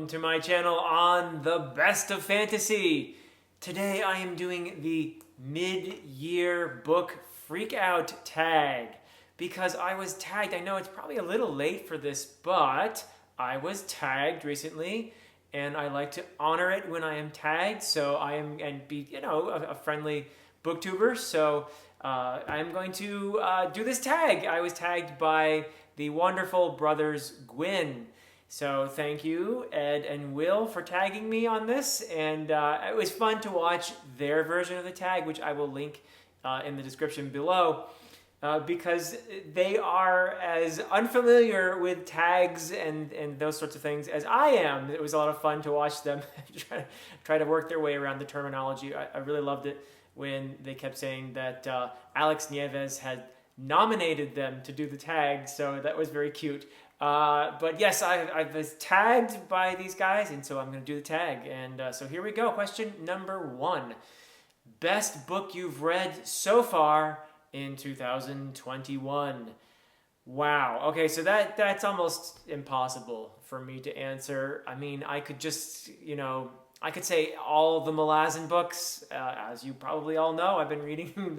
welcome to my channel on the best of fantasy. Today I am doing the mid-year book Freakout tag because I was tagged. I know it's probably a little late for this, but I was tagged recently and I like to honor it when I am tagged, so I am and be a friendly booktuber. So I'm going to do this tag. I was tagged by the wonderful brothers Gwyn. So thank you, Ed and Will, for tagging me on this, and it was fun to watch their version of the tag, which I will link in the description below, because they are as unfamiliar with tags and those sorts of things as I am. It was a lot of fun to watch them try to work their way around the terminology. I really loved it when they kept saying that Alex Nieves had nominated them to do the tag, so that was very cute. But yes, I was tagged by these guys, and so I'm going to do the tag. And so here we go. Question number 1. Best book you've read so far in 2021. Wow. Okay, so that's almost impossible for me to answer. I mean, I could just, I could say all the Malazan books. As you probably all know, I've been reading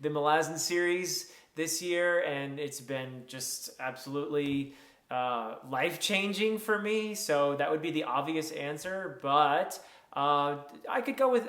the Malazan series this year, and it's been just absolutely life-changing for me, so that would be the obvious answer. But I could go with,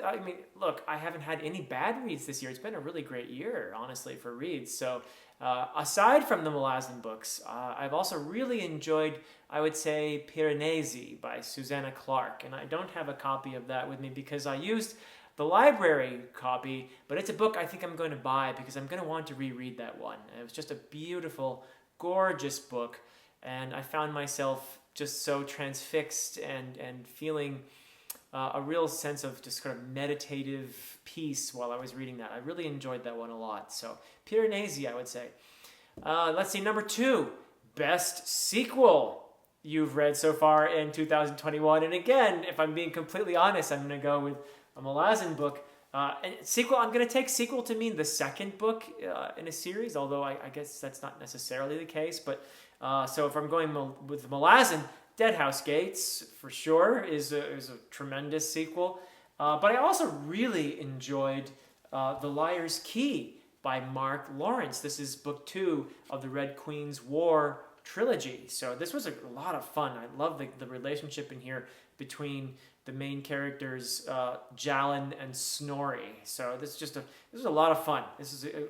look, I haven't had any bad reads this year. It's been a really great year, honestly, for reads. So aside from the Malazan books, I've also really enjoyed, I would say, Piranesi by Susannah Clark, and I don't have a copy of that with me because I used the library copy, but it's a book I think I'm going to buy because I'm going to want to reread that one. And it was just a beautiful, gorgeous book, and I found myself just so transfixed and feeling a real sense of just kind of meditative peace while I was reading that. I really enjoyed that one a lot. So Piranesi, I would say. Let's see, number 2, best sequel you've read so far in 2021. And again, if I'm being completely honest, I'm going to go with a Malazan book. And sequel, I'm going to take sequel to mean the second book in a series, although I guess that's not necessarily the case. But so if I'm going with Malazan, Dead House Gates, for sure, is a tremendous sequel. But I also really enjoyed The Liar's Key by Mark Lawrence. This is book 2 of the Red Queen's War trilogy. So this was a lot of fun. I love the relationship in here between the main characters, Jalin and Snorri. So this is a lot of fun.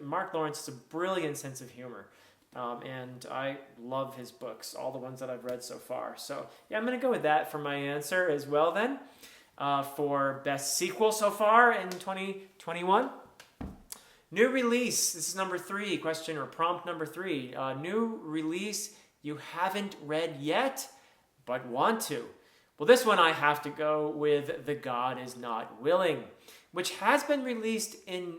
Mark Lawrence has a brilliant sense of humor. And I love his books, all the ones that I've read so far. So yeah, I'm going to go with that for my answer as well then. For best sequel so far in 2021. New release, this is number 3, question or prompt number 3. New release you haven't read yet, but want to. Well, this one I have to go with The God Is Not Willing, which has been released in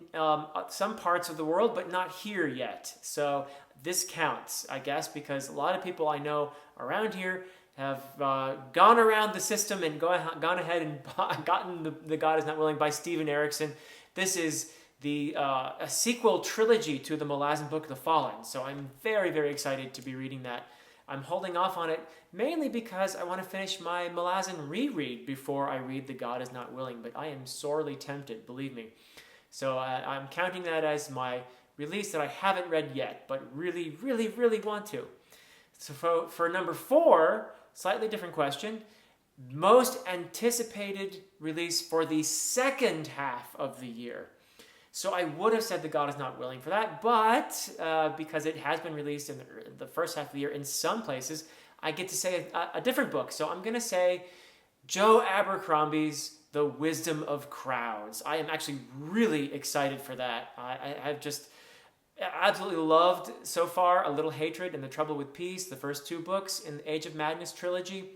some parts of the world, but not here yet. So this counts, I guess, because a lot of people I know around here have gone around the system and gone ahead and gotten The God Is Not Willing by Steven Erikson. This is a sequel trilogy to the Malazan book, The Fallen. So I'm very, very excited to be reading that. I'm holding off on it mainly because I want to finish my Malazan reread before I read The God Is Not Willing, but I am sorely tempted, believe me. So I'm counting that as my release that I haven't read yet, but really, really, really want to. So for number 4, slightly different question, most anticipated release for the second half of the year. So I would have said The God Is Not Willing for that, but because it has been released in the first half of the year in some places, I get to say a different book. So I'm going to say Joe Abercrombie's The Wisdom of Crowds. I am actually really excited for that. I've just absolutely loved so far A Little Hatred and The Trouble with Peace, the first 2 books in the Age of Madness trilogy.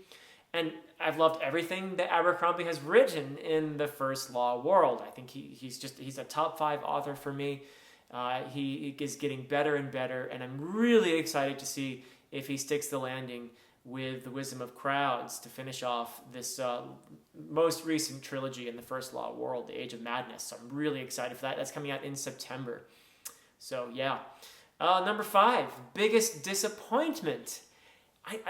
And I've loved everything that Abercrombie has written in the First Law world. I think he's a top 5 author for me. He is getting better and better, and I'm really excited to see if he sticks the landing with The Wisdom of Crowds to finish off this most recent trilogy in the First Law world, The Age of Madness. So I'm really excited for that. That's coming out in September. So yeah. Number 5, biggest disappointment.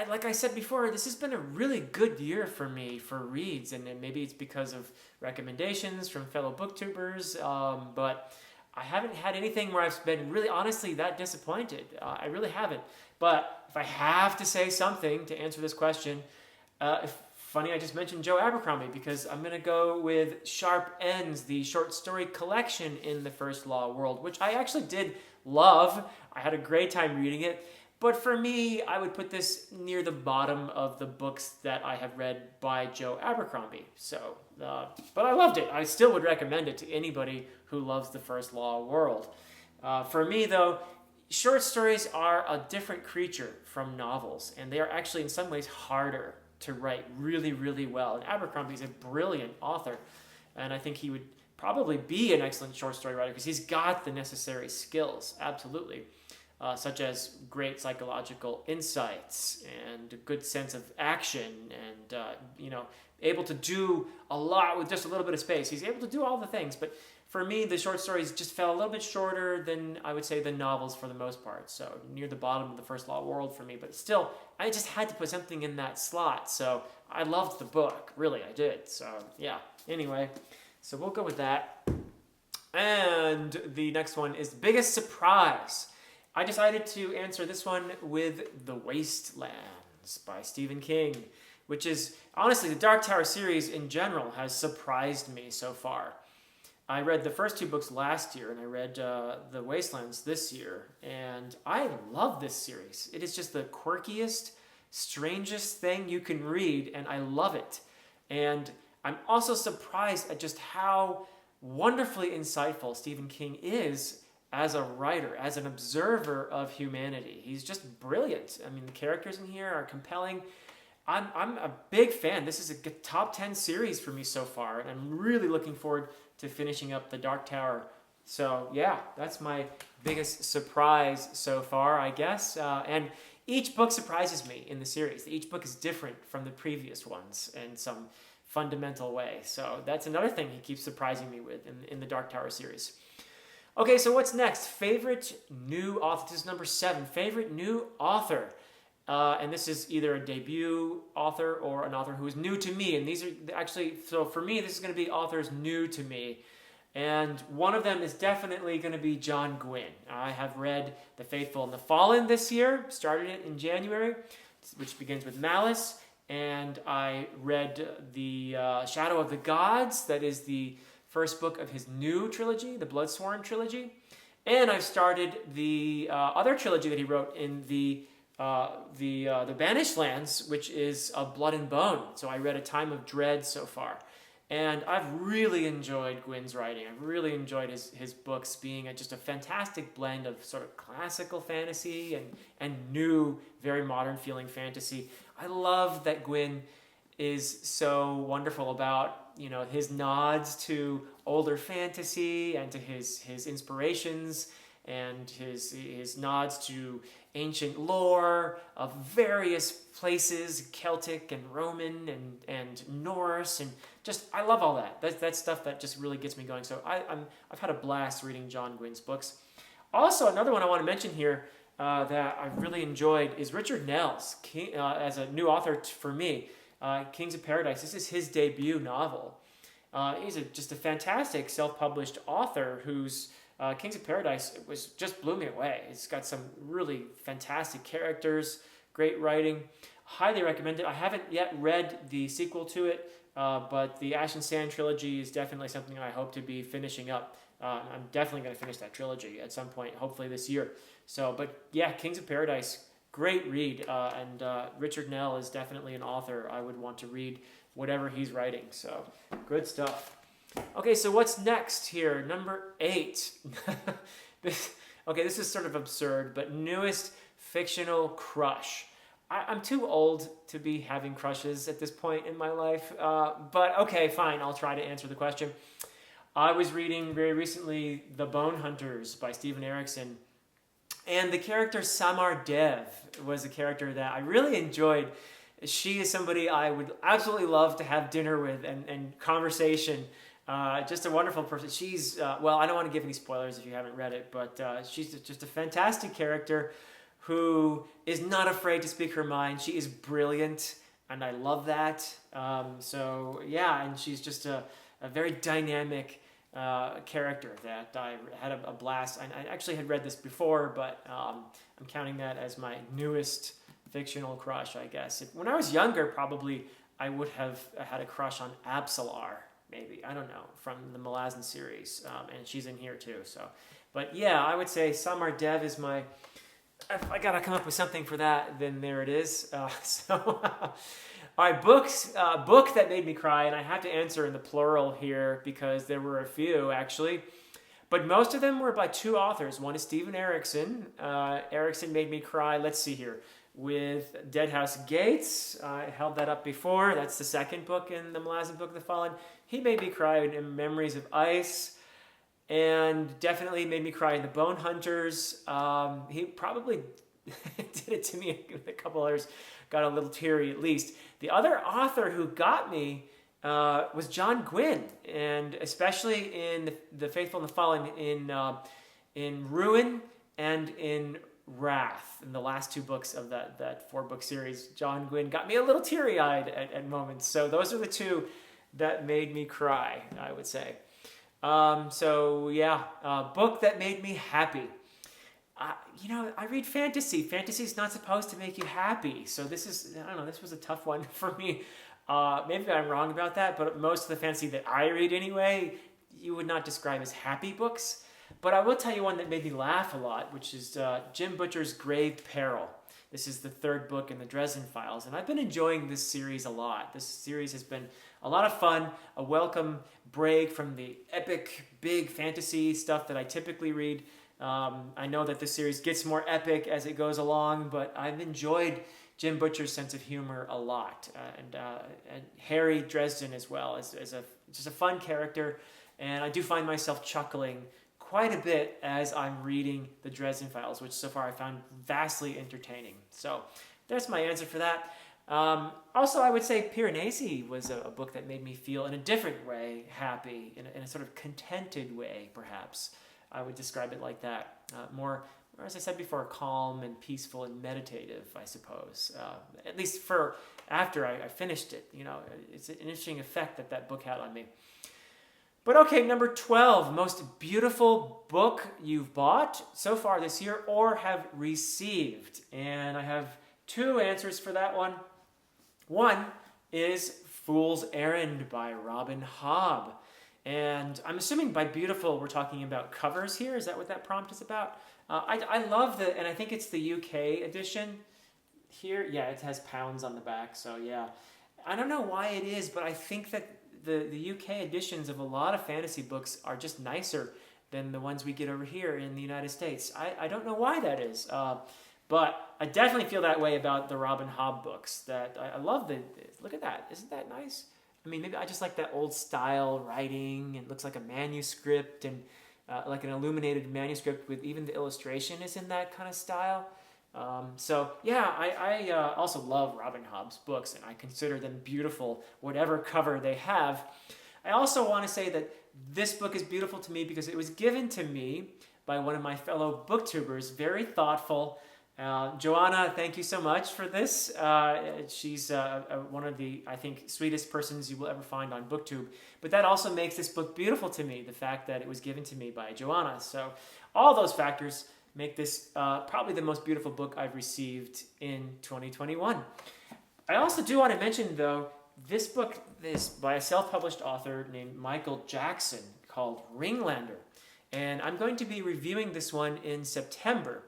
like I said before, this has been a really good year for me for reads, and maybe it's because of recommendations from fellow booktubers, but I haven't had anything where I've been really honestly that disappointed. I really haven't. But if I have to say something to answer this question, funny I just mentioned Joe Abercrombie, because I'm going to go with Sharp Ends, the short story collection in the First Law world, which I actually did love. I had a great time reading it. But for me, I would put this near the bottom of the books that I have read by Joe Abercrombie. So, but I loved it. I still would recommend it to anybody who loves the First Law world. For me, though, short stories are a different creature from novels, and they are actually in some ways harder to write really, really well. And Abercrombie is a brilliant author, and I think he would probably be an excellent short story writer because he's got the necessary skills, absolutely. Such as great psychological insights and a good sense of action and, able to do a lot with just a little bit of space. He's able to do all the things, but for me, the short stories just fell a little bit shorter than, I would say, the novels for the most part. So near the bottom of the First Law world for me, but still, I just had to put something in that slot. So I loved the book, really, I did. So yeah, anyway, so we'll go with that. And the next one is Biggest Surprise. I decided to answer this one with The Wastelands by Stephen King, which is, honestly, the Dark Tower series in general has surprised me so far. I read the first two books last year, and I read The Wastelands this year, and I love this series. It is just the quirkiest, strangest thing you can read, and I love it. And I'm also surprised at just how wonderfully insightful Stephen King is as a writer, as an observer of humanity. He's just brilliant. I mean, the characters in here are compelling. I'm a big fan. This is a top 10 series for me so far, and I'm really looking forward to finishing up The Dark Tower. So yeah, that's my biggest surprise so far, I guess. And each book surprises me in the series. Each book is different from the previous ones in some fundamental way. So that's another thing he keeps surprising me with in the Dark Tower series. Okay, so what's next? Favorite new author. This is number 7. Favorite new author. And this is either a debut author or an author who is new to me. And these are actually, so for me, this is going to be authors new to me. And one of them is definitely going to be John Gwynne. I have read The Faithful and the Fallen this year, started it in January, which begins with Malice. And I read The Shadow of the Gods, that is the first book of his new trilogy, the Bloodsworn trilogy. And I've started the other trilogy that he wrote in the Banished Lands, which is of Blood and Bone. So I read A Time of Dread so far. And I've really enjoyed Gwynne's writing. I've really enjoyed his books being just a fantastic blend of sort of classical fantasy and new, very modern feeling fantasy. I love that Gwynne is so wonderful about, his nods to older fantasy and to his inspirations and his nods to ancient lore of various places, Celtic and Roman and Norse, and just, I love all that. That's stuff that just really gets me going. So I've had a blast reading John Gwynne's books. Also, another one I want to mention here that I've really enjoyed is Richard Nels, as a new author for me. Kings of Paradise. This is his debut novel. He's just a fantastic self-published author whose Kings of Paradise just blew me away. It's got some really fantastic characters, great writing. Highly recommend it. I haven't yet read the sequel to it, but the Ash and Sand trilogy is definitely something I hope to be finishing up. I'm definitely going to finish that trilogy at some point, hopefully this year. But yeah, Kings of Paradise, great read, and Richard Nell is definitely an author I would want to read whatever he's writing. So good stuff. Okay, so what's next here? Number 8. This is sort of absurd, but newest fictional crush. I'm too old to be having crushes at this point in my life, but okay, fine, I'll try to answer the question. I was reading very recently The Bone Hunters by Steven Erikson, and the character Samar Dev was a character that I really enjoyed. She is somebody I would absolutely love to have dinner with and conversation. Just a wonderful person. She's, I don't want to give any spoilers if you haven't read it, but she's just a fantastic character who is not afraid to speak her mind. She is brilliant, and I love that. So yeah, and she's just a very dynamic character that I had a blast. I actually had read this before, but I'm counting that as my newest fictional crush, I guess. When I was younger, probably I would have had a crush on Absalar, maybe. I don't know, from the Malazan series, and she's in here too. So, but yeah, I would say Samar Dev is my. If I gotta come up with something for that, then there it is. All right, books. Book that made me cry, and I have to answer in the plural here because there were a few actually, but most of them were by two authors. One is Stephen Erickson. Erickson made me cry. Let's see here. With Dead House Gates, I held that up before. That's the second book in the Malazan Book of the Fallen. He made me cry in Memories of Ice, and definitely made me cry in The Bone Hunters. He probably did it to me a couple others. Got a little teary at least. The other author who got me was John Gwynne, and especially in the Faithful and the Fallen, in Ruin and in Wrath, in the last two books of that 4-book series. John Gwynne got me a little teary-eyed at moments. So those are the two that made me cry, I would say. So yeah, book that made me happy. I read fantasy. Fantasy is not supposed to make you happy. So this was a tough one for me. Maybe I'm wrong about that, but most of the fantasy that I read anyway, you would not describe as happy books. But I will tell you one that made me laugh a lot, which is Jim Butcher's Grave Peril. This is the 3rd book in the Dresden Files, and I've been enjoying this series a lot. This series has been a lot of fun, a welcome break from the epic, big fantasy stuff that I typically read. I know that this series gets more epic as it goes along, but I've enjoyed Jim Butcher's sense of humor a lot, and Harry Dresden as well is just a fun character, and I do find myself chuckling quite a bit as I'm reading the Dresden Files, which so far I found vastly entertaining. So that's my answer for that. Also, I would say Piranesi was a book that made me feel in a different way happy, in a sort of contented way, perhaps. I would describe it like that. More, as I said before, calm and peaceful and meditative, I suppose. At least for after I finished it. It's an interesting effect that book had on me. But okay, number 12, most beautiful book you've bought so far this year or have received. And I have 2 answers for that one. One is Fool's Errand by Robin Hobb. And I'm assuming by beautiful we're talking about covers here. Is that what that prompt is about? I love and I think it's the UK edition here. Yeah, it has pounds on the back, so yeah. I don't know why it is, but I think that the UK editions of a lot of fantasy books are just nicer than the ones we get over here in the United States. I don't know why that is, but I definitely feel that way about the Robin Hobb books. That I love look at that. Isn't that nice? I mean, maybe I just like that old style writing. It looks like a manuscript, and like an illuminated manuscript with even the illustration is in that kind of style. So yeah, I also love Robin Hobb's books, and I consider them beautiful, whatever cover they have. I also want to say that this book is beautiful to me because it was given to me by one of my fellow booktubers, very thoughtful. Joanna, thank you so much for this. She's one of the, I think, sweetest persons you will ever find on BookTube. But that also makes this book beautiful to me, the fact that it was given to me by Joanna. So all those factors make this probably the most beautiful book I've received in 2021. I also do want to mention, though, this book is by a self-published author named Michael Jackson called Ringlander. And I'm going to be reviewing this one in September.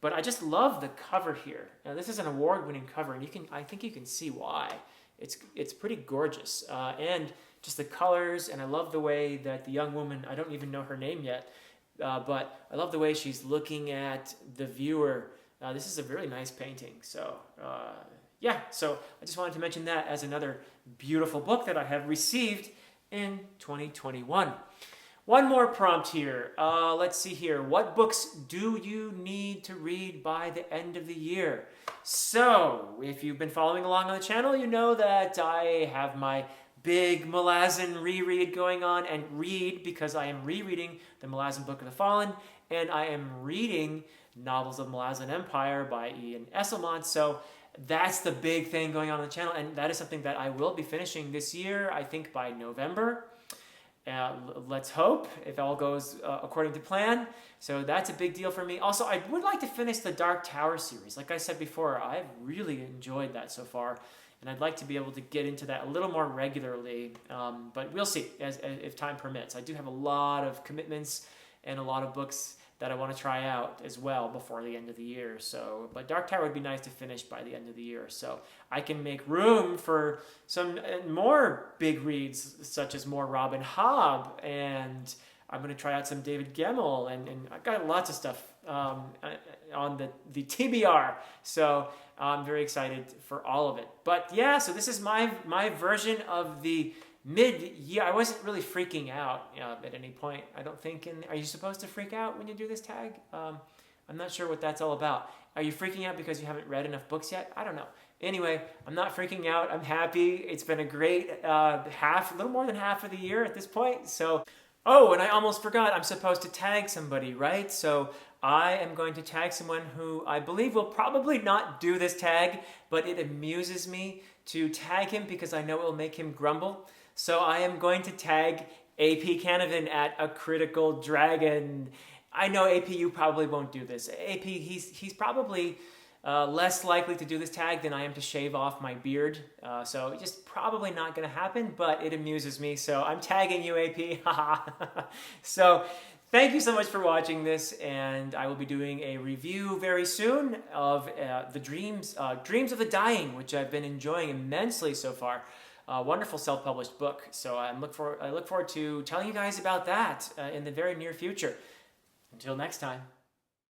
But I just love the cover here. Now, this is an award-winning cover, and I think you can see why. It's pretty gorgeous. And just the colors, and I love the way that the young woman, I don't even know her name yet, but I love the way she's looking at the viewer. This is a really nice painting. So, yeah, so I just wanted to mention that as another beautiful book that I have received in 2021. One more prompt here. Let's see here. What books do you need to read by the end of the year? So, if you've been following along on the channel, you know that I have my big Malazan reread going on, and read because I am rereading the Malazan Book of the Fallen, and I am reading Novels of Malazan Empire by Ian Esselmont. So that's the big thing going on the channel, and that is something that I will be finishing this year, I think by November. Let's hope, if all goes according to plan. So that's a big deal for me. Also, I would like to finish the Dark Tower series. Like I said before, I've really enjoyed that so far, and I'd like to be able to get into that a little more regularly. But we'll see if time permits. I do have a lot of commitments and a lot of books that I want to try out as well before the end of the year. So, but Dark Tower would be nice to finish by the end of the year, so I can make room for some more big reads, such as more Robin Hobb, and I'm going to try out some David Gemmell, and I've got lots of stuff on the TBR. So I'm very excited for all of it. But yeah, so this is my version of the mid-year. I wasn't really freaking out at any point, I don't think. And are you supposed to freak out when you do this tag? I'm not sure what that's all about. Are you freaking out because you haven't read enough books yet? I don't know. Anyway, I'm not freaking out. I'm happy. It's been a great a little more than half of the year at this point. So, oh, and I almost forgot. I'm supposed to tag somebody, right? So I am going to tag someone who I believe will probably not do this tag, but it amuses me to tag him because I know it will make him grumble. So I am going to tag AP Canavan at A Critical Dragon. I know AP, you probably won't do this. AP, he's probably less likely to do this tag than I am to shave off my beard. So it's just probably not going to happen, but it amuses me. So I'm tagging you, AP. So thank you so much for watching this, and I will be doing a review very soon of the Dreams of the Dying, which I've been enjoying immensely so far. Wonderful self-published book. So I look forward to telling you guys about that in the very near future. Until next time.